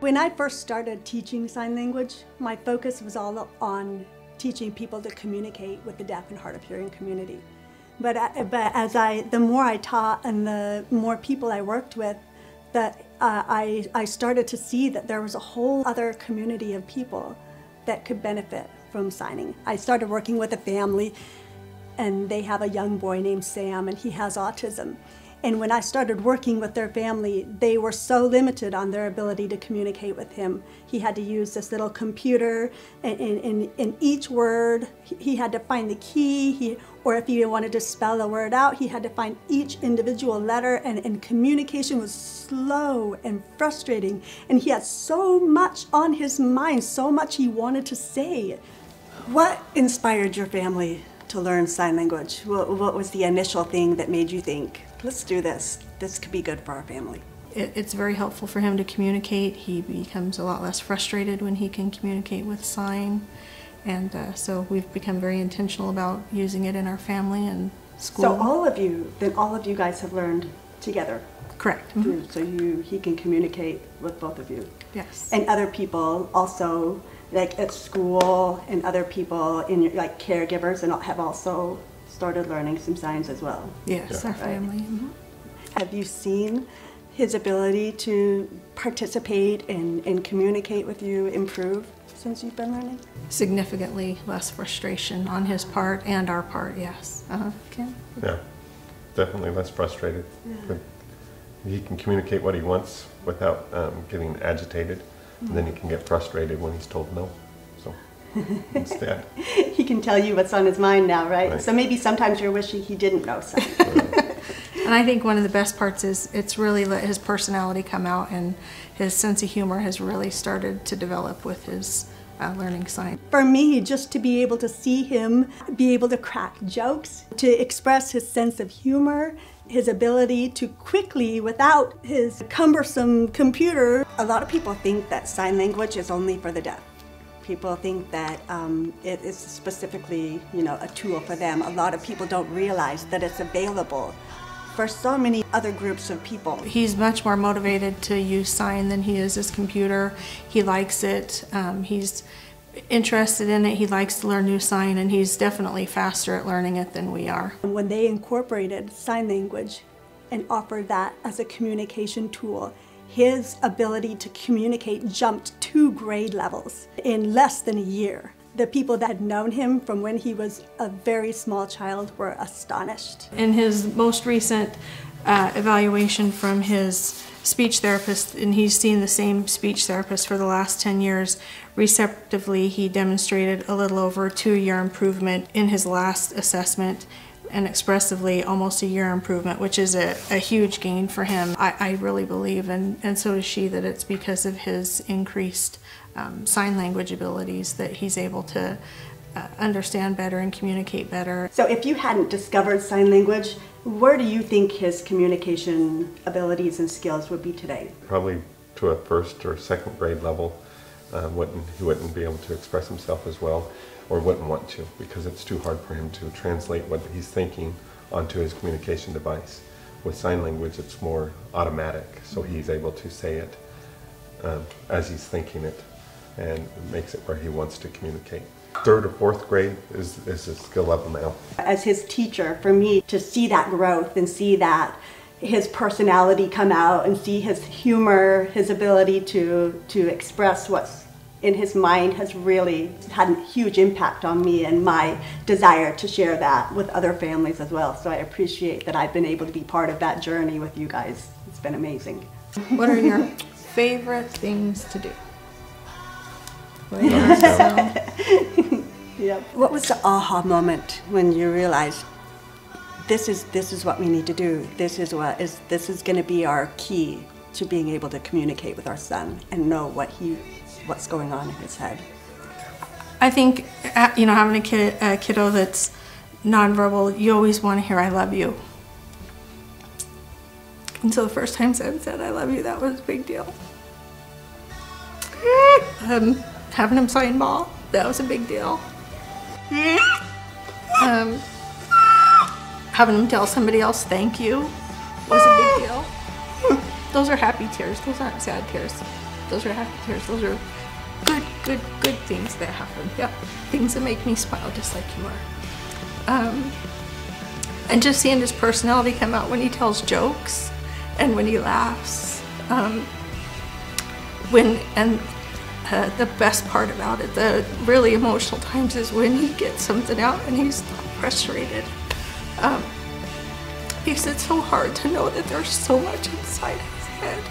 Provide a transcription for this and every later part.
When I first started teaching sign language, my focus was all on teaching people to communicate with the deaf and hard of hearing community. But the more I taught and the more people I worked with, I started to see that there was a whole other community of people that could benefit from signing. I started working with a family, and they have a young boy named Sam, and he has autism. And when I started working with their family, they were so limited on their ability to communicate with him. He had to use this little computer, and in each word, he had to find the key, or if he wanted to spell a word out, he had to find each individual letter, and communication was slow and frustrating. And he had so much on his mind, so much he wanted to say. What inspired your family to learn sign language? What was the initial thing that made you think, let's do this. This could be good for our family? It's very helpful for him to communicate. He becomes a lot less frustrated when he can communicate with sign. And so we've become very intentional about using it in our family and school. So all of you guys have learned together? Correct. Mm-hmm. So he can communicate with both of you? Yes. And other people also, like at school, and other people in your, like caregivers, and have also started learning some signs as well? Yes, yeah. Our family. Mm-hmm. Have you seen his ability to participate and communicate with you improve since you've been learning? Significantly less frustration on his part and our part, yes. Ken? Yeah, definitely less frustrated. Yeah. But he can communicate what he wants without getting agitated, and then he can get frustrated when he's told no. So instead, he can tell you what's on his mind now, right? So maybe sometimes you're wishing he didn't know something. And I think one of the best parts is it's really let his personality come out, and his sense of humor has really started to develop with his learning sign. For me, just to be able to see him be able to crack jokes, to express his sense of humor, his ability to quickly, without his cumbersome computer. A lot of people think that sign language is only for the deaf. People think that it is specifically, a tool for them. A lot of people don't realize that it's available for so many other groups of people. He's much more motivated to use sign than he is his computer. He likes it. He's interested in it. He likes to learn new sign, and he's definitely faster at learning it than we are. When they incorporated sign language and offered that as a communication tool, his ability to communicate jumped 2 grade levels in less than a year. The people that had known him from when he was a very small child were astonished. In his most recent evaluation from his speech therapist, and he's seen the same speech therapist for the last 10 years, receptively he demonstrated a little over a 2-year improvement in his last assessment, and expressively almost a year improvement, which is a huge gain for him. I really believe, and so does she, that it's because of his increased sign language abilities that he's able to understand better and communicate better. So if you hadn't discovered sign language, where do you think his communication abilities and skills would be today? Probably to a 1st or 2nd grade level. He wouldn't be able to express himself as well, or wouldn't want to, because it's too hard for him to translate what he's thinking onto his communication device. With sign language, it's more automatic, so he's able to say it as he's thinking it, and it makes it where he wants to communicate. 3rd or 4th grade is his skill level now. As his teacher, for me to see that growth and see that his personality come out and see his humor, his ability to express what's in his mind has really had a huge impact on me and my desire to share that with other families as well. So I appreciate that I've been able to be part of that journey with you guys. It's been amazing. What are your favorite things to do? Yep. What was the aha moment when you realized this is what we need to do? This is going to be our key to being able to communicate with our son and know what's going on in his head? I think having a kiddo that's nonverbal, you always want to hear "I love you." And so the first time Sam said "I love you," that was a big deal. Having him sign ball, that was a big deal. Having him tell somebody else thank you was a big deal. Those are happy tears, those aren't sad tears. Those are happy tears. Those are good things that happen. Yeah, things that make me smile just like you are. And just seeing his personality come out when he tells jokes and when he laughs. The best part about it, the really emotional times, is when he gets something out and he's not frustrated. Because it's so hard to know that there's so much inside his head.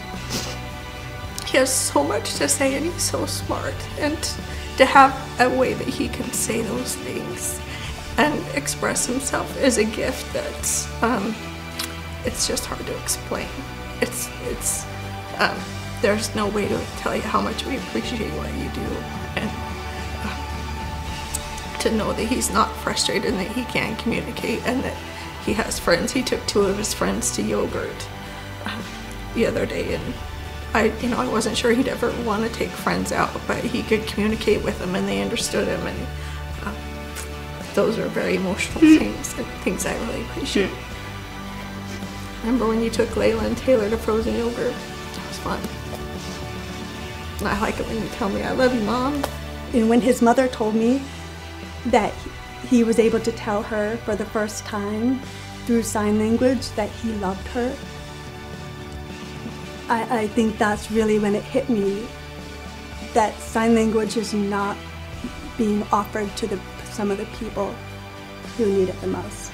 He has so much to say and he's so smart. And to have a way that he can say those things and express himself is a gift that's, it's just hard to explain. There's no way to tell you how much we appreciate what you do, and to know that he's not frustrated and that he can communicate and that he has friends. He took 2 of his friends to yogurt the other day, and I wasn't sure he'd ever want to take friends out, but he could communicate with them and they understood him, and those are very emotional things and things I really appreciate. Remember when you took Layla and Taylor to frozen yogurt? That was fun. And I like it when you tell me, I love you, Mom. And when his mother told me that he was able to tell her for the first time through sign language that he loved her, I think that's really when it hit me that sign language is not being offered to some of the people who need it the most.